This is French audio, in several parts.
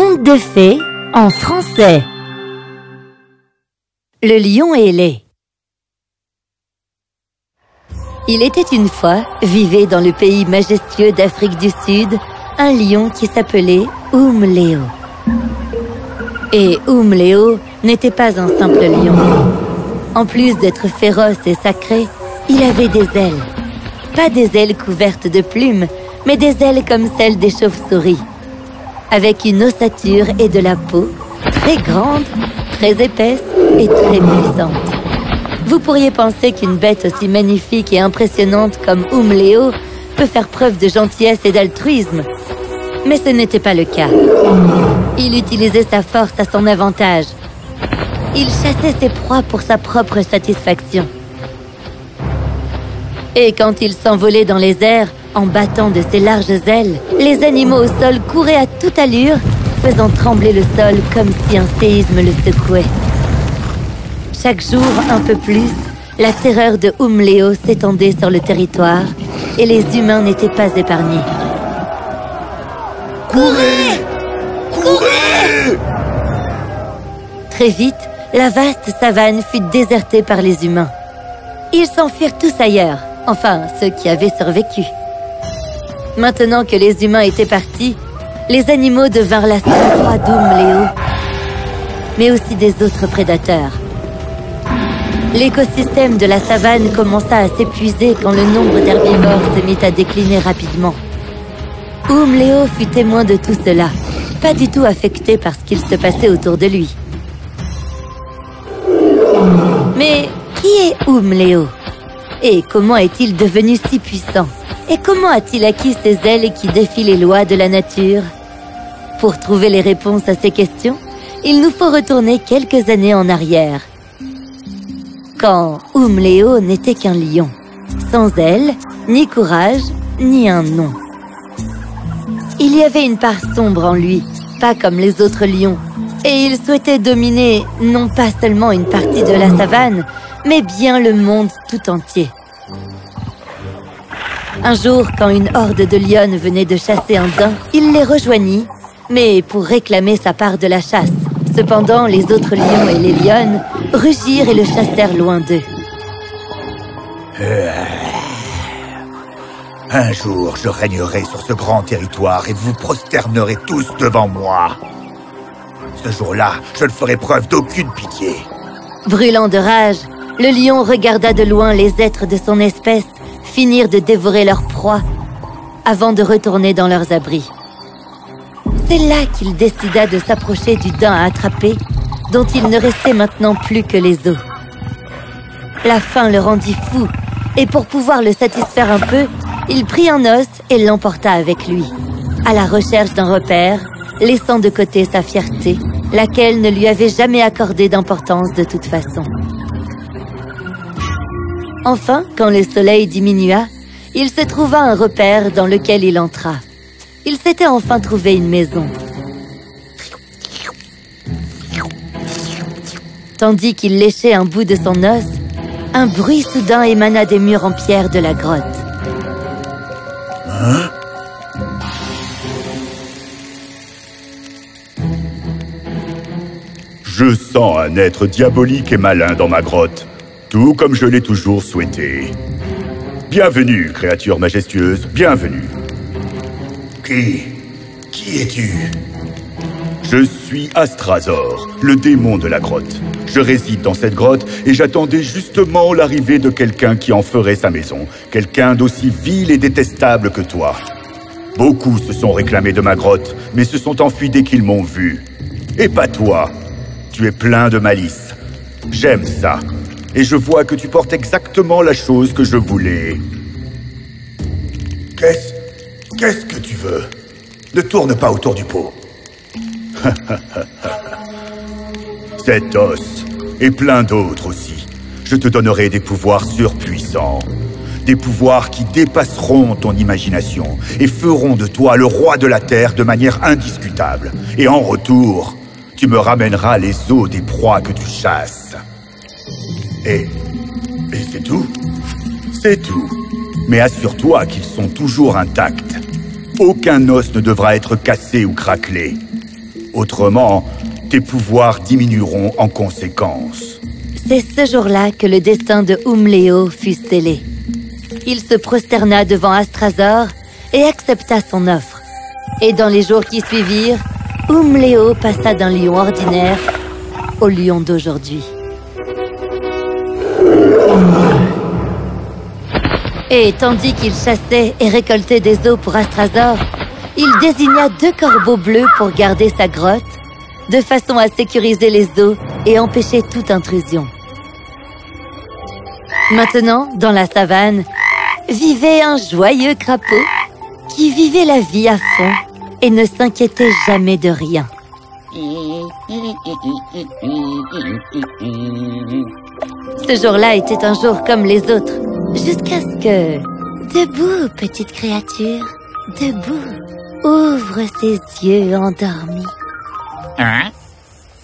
Conte de fées en français. Le lion ailé. Il était une fois, vivait dans le pays majestueux d'Afrique du Sud, un lion qui s'appelait Umleo. Et Umleo n'était pas un simple lion. En plus d'être féroce et sacré, il avait des ailes. Pas des ailes couvertes de plumes, mais des ailes comme celles des chauves-souris. Avec une ossature et de la peau très grande, très épaisse et très puissante. Vous pourriez penser qu'une bête aussi magnifique et impressionnante comme Umleo peut faire preuve de gentillesse et d'altruisme. Mais ce n'était pas le cas. Il utilisait sa force à son avantage. Il chassait ses proies pour sa propre satisfaction. Et quand il s'envolait dans les airs, en battant de ses larges ailes, les animaux au sol couraient à toute allure, faisant trembler le sol comme si un séisme le secouait. Chaque jour, un peu plus, la terreur de Umleo s'étendait sur le territoire et les humains n'étaient pas épargnés. Courez! Courez! Très vite, la vaste savane fut désertée par les humains. Ils s'enfuirent tous ailleurs, enfin ceux qui avaient survécu. Maintenant que les humains étaient partis, les animaux devinrent la seule proie d'Umleo, mais aussi des autres prédateurs. L'écosystème de la savane commença à s'épuiser quand le nombre d'herbivores se mit à décliner rapidement. Umleo fut témoin de tout cela, pas du tout affecté par ce qu'il se passait autour de lui. Mais qui est Umleo? Et comment est-il devenu si puissant? Et comment a-t-il acquis ces ailes qui défient les lois de la nature? Pour trouver les réponses à ces questions, il nous faut retourner quelques années en arrière. Quand Umleo n'était qu'un lion, sans ailes, ni courage, ni un nom. Il y avait une part sombre en lui, pas comme les autres lions, et il souhaitait dominer non pas seulement une partie de la savane, mais bien le monde tout entier. Un jour, quand une horde de lionnes venait de chasser un daim, il les rejoignit, mais pour réclamer sa part de la chasse. Cependant, les autres lions et les lionnes rugirent et le chassèrent loin d'eux. Un jour, je régnerai sur ce grand territoire et vous prosternerez tous devant moi. Ce jour-là, je ne ferai preuve d'aucune pitié. Brûlant de rage, le lion regarda de loin les êtres de son espèce finir de dévorer leur proie avant de retourner dans leurs abris. C'est là qu'il décida de s'approcher du daim à attraper, dont il ne restait maintenant plus que les os. La faim le rendit fou, et pour pouvoir le satisfaire un peu, il prit un os et l'emporta avec lui, à la recherche d'un repère, laissant de côté sa fierté, laquelle ne lui avait jamais accordé d'importance de toute façon. Enfin, quand le soleil diminua, il se trouva un repère dans lequel il entra. Il s'était enfin trouvé une maison. Tandis qu'il léchait un bout de son os, un bruit soudain émana des murs en pierre de la grotte. Hein? Je sens un être diabolique et malin dans ma grotte, tout comme je l'ai toujours souhaité. Bienvenue, créature majestueuse, bienvenue. Qui es-tu? Je suis Astrazor, le démon de la grotte. Je réside dans cette grotte et j'attendais justement l'arrivée de quelqu'un qui en ferait sa maison. Quelqu'un d'aussi vil et détestable que toi. Beaucoup se sont réclamés de ma grotte, mais se sont enfuis dès qu'ils m'ont vu. Et pas toi. Tu es plein de malice. J'aime ça. Et je vois que tu portes exactement la chose que je voulais. Qu'est-ce que tu veux? Ne tourne pas autour du pot. Cet os, et plein d'autres aussi. Je te donnerai des pouvoirs surpuissants. Des pouvoirs qui dépasseront ton imagination et feront de toi le roi de la Terre de manière indiscutable. Et en retour, tu me ramèneras les os des proies que tu chasses. Et c'est tout? C'est tout. Mais assure-toi qu'ils sont toujours intacts. Aucun os ne devra être cassé ou craquelé. Autrement, tes pouvoirs diminueront en conséquence. C'est ce jour-là que le destin de Léo fut scellé. Il se prosterna devant Astrazor et accepta son offre. Et dans les jours qui suivirent, Léo passa d'un lion ordinaire au lion d'aujourd'hui. Et tandis qu'il chassait et récoltait des os pour Astrazor, il désigna 2 corbeaux bleus pour garder sa grotte, de façon à sécuriser les eaux et empêcher toute intrusion. Maintenant, dans la savane, vivait un joyeux crapaud qui vivait la vie à fond et ne s'inquiétait jamais de rien. Ce jour-là était un jour comme les autres, jusqu'à ce que... Debout, petite créature, debout, ouvre ses yeux endormis. Hein?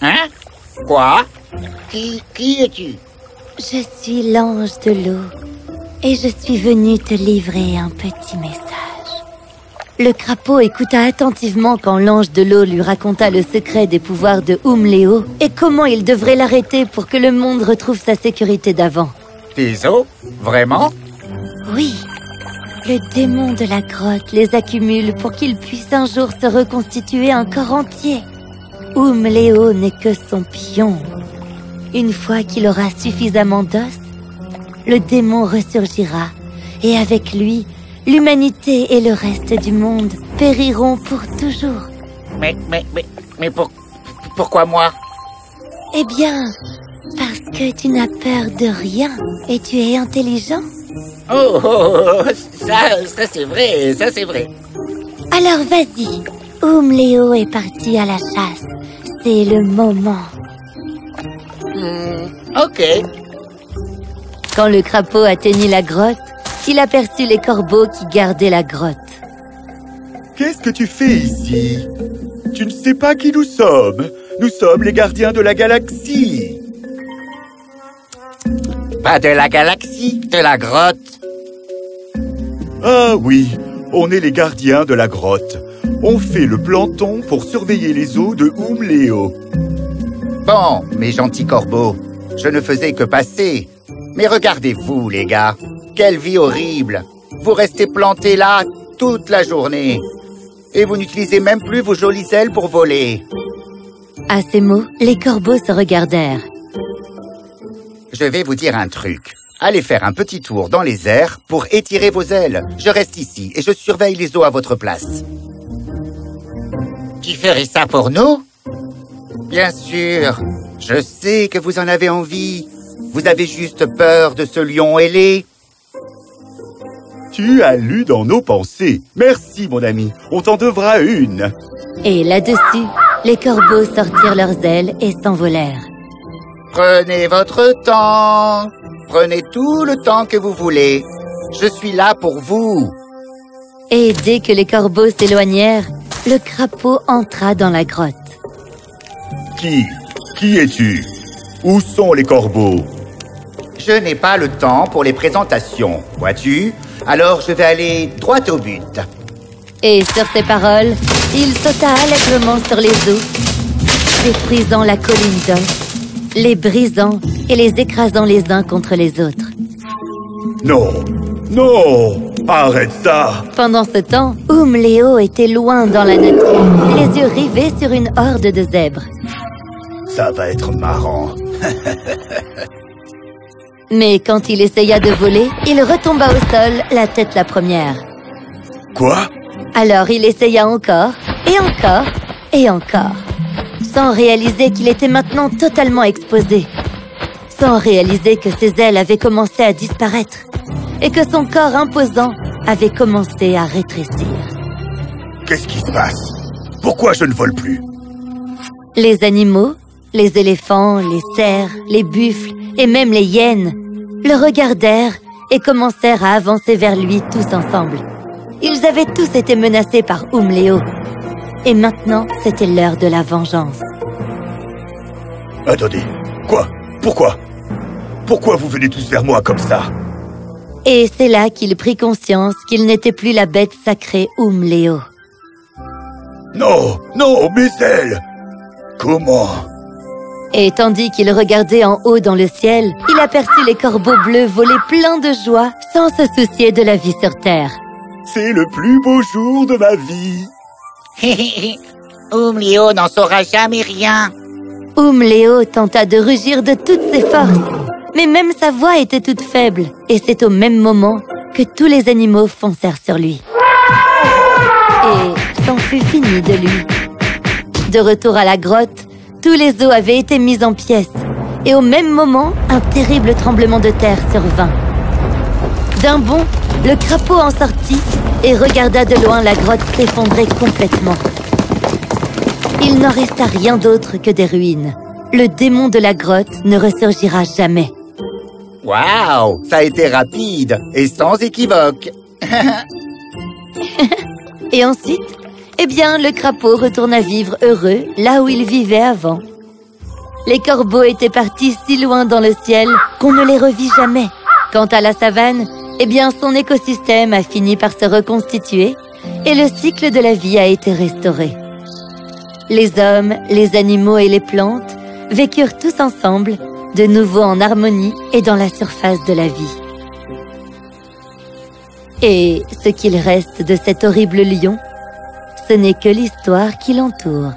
Hein? Quoi? Qui es-tu? Je suis l'ange de l'eau et je suis venu te livrer un petit message. Le crapaud écouta attentivement quand l'ange de l'eau lui raconta le secret des pouvoirs de Léo et comment il devrait l'arrêter pour que le monde retrouve sa sécurité d'avant. Des os? Vraiment? Oui, le démon de la grotte les accumule pour qu'ils puissent un jour se reconstituer un corps entier. Léo n'est que son pion. Une fois qu'il aura suffisamment d'os, le démon ressurgira et avec lui, l'humanité et le reste du monde périront pour toujours. Mais pourquoi moi? Eh bien, parce que tu n'as peur de rien et tu es intelligent. Ça c'est vrai, ça c'est vrai. Alors vas-y, Léo est parti à la chasse. C'est le moment. Ok. Quand le crapaud atteignit la grotte, il aperçut les corbeaux qui gardaient la grotte. Qu'est-ce que tu fais ici? Tu ne sais pas qui nous sommes. Nous sommes les gardiens de la galaxie. Pas de la galaxie, de la grotte. Ah oui, on est les gardiens de la grotte. On fait le planton pour surveiller les eaux de Léo. Bon, mes gentils corbeaux, je ne faisais que passer. Mais regardez-vous, les gars. Quelle vie horrible. Vous restez plantés là toute la journée. Et vous n'utilisez même plus vos jolies ailes pour voler. À ces mots, les corbeaux se regardèrent. Je vais vous dire un truc. Allez faire un petit tour dans les airs pour étirer vos ailes. Je reste ici et je surveille les eaux à votre place. Tu ferais ça pour nous? Bien sûr. Je sais que vous en avez envie. Vous avez juste peur de ce lion ailé. Tu as lu dans nos pensées. Merci, mon ami. On t'en devra une. Et là-dessus, les corbeaux sortirent leurs ailes et s'envolèrent. Prenez votre temps. Prenez tout le temps que vous voulez. Je suis là pour vous. Et dès que les corbeaux s'éloignèrent, le crapaud entra dans la grotte. Qui es-tu? Où sont les corbeaux? Je n'ai pas le temps pour les présentations, vois-tu? Alors je vais aller droit au but. Et sur ces paroles, il sauta allègrement sur les eaux, détruisant la colline d'os, les brisant et les écrasant les uns contre les autres. Non, non, arrête ça. Pendant ce temps, Léo était loin dans la nature, les yeux rivés sur une horde de zèbres. Ça va être marrant. Mais quand il essaya de voler, il retomba au sol, la tête la première. Quoi? Alors il essaya encore, et encore, et encore, sans réaliser qu'il était maintenant totalement exposé, sans réaliser que ses ailes avaient commencé à disparaître, et que son corps imposant avait commencé à rétrécir. Qu'est-ce qui se passe? Pourquoi je ne vole plus? Les animaux, les éléphants, les cerfs, les buffles et même les hyènes le regardèrent et commencèrent à avancer vers lui tous ensemble. Ils avaient tous été menacés par Léo. Et maintenant, c'était l'heure de la vengeance. Attendez, quoi? Pourquoi? Pourquoi vous venez tous vers moi comme ça? Et c'est là qu'il prit conscience qu'il n'était plus la bête sacrée Léo. Non, non, mes ailes! Comment? Et tandis qu'il regardait en haut dans le ciel, il aperçut les corbeaux bleus voler pleins de joie sans se soucier de la vie sur Terre. C'est le plus beau jour de ma vie. Léo n'en saura jamais rien. Léo tenta de rugir de toutes ses forces, mais même sa voix était toute faible, et c'est au même moment que tous les animaux foncèrent sur lui. Et c'en fut fini de lui. De retour à la grotte, tous les os avaient été mis en pièces, et au même moment, un terrible tremblement de terre survint. D'un bond, le crapaud en sortit et regarda de loin la grotte s'effondrer complètement. Il n'en resta rien d'autre que des ruines. Le démon de la grotte ne ressurgira jamais. Waouh, ça a été rapide et sans équivoque. Et ensuite, eh bien, le crapaud retourna vivre heureux là où il vivait avant. Les corbeaux étaient partis si loin dans le ciel qu'on ne les revit jamais. Quant à la savane, eh bien, son écosystème a fini par se reconstituer et le cycle de la vie a été restauré. Les hommes, les animaux et les plantes vécurent tous ensemble, de nouveau en harmonie et dans la surface de la vie. Et ce qu'il reste de cet horrible lion, ce n'est que l'histoire qui l'entoure.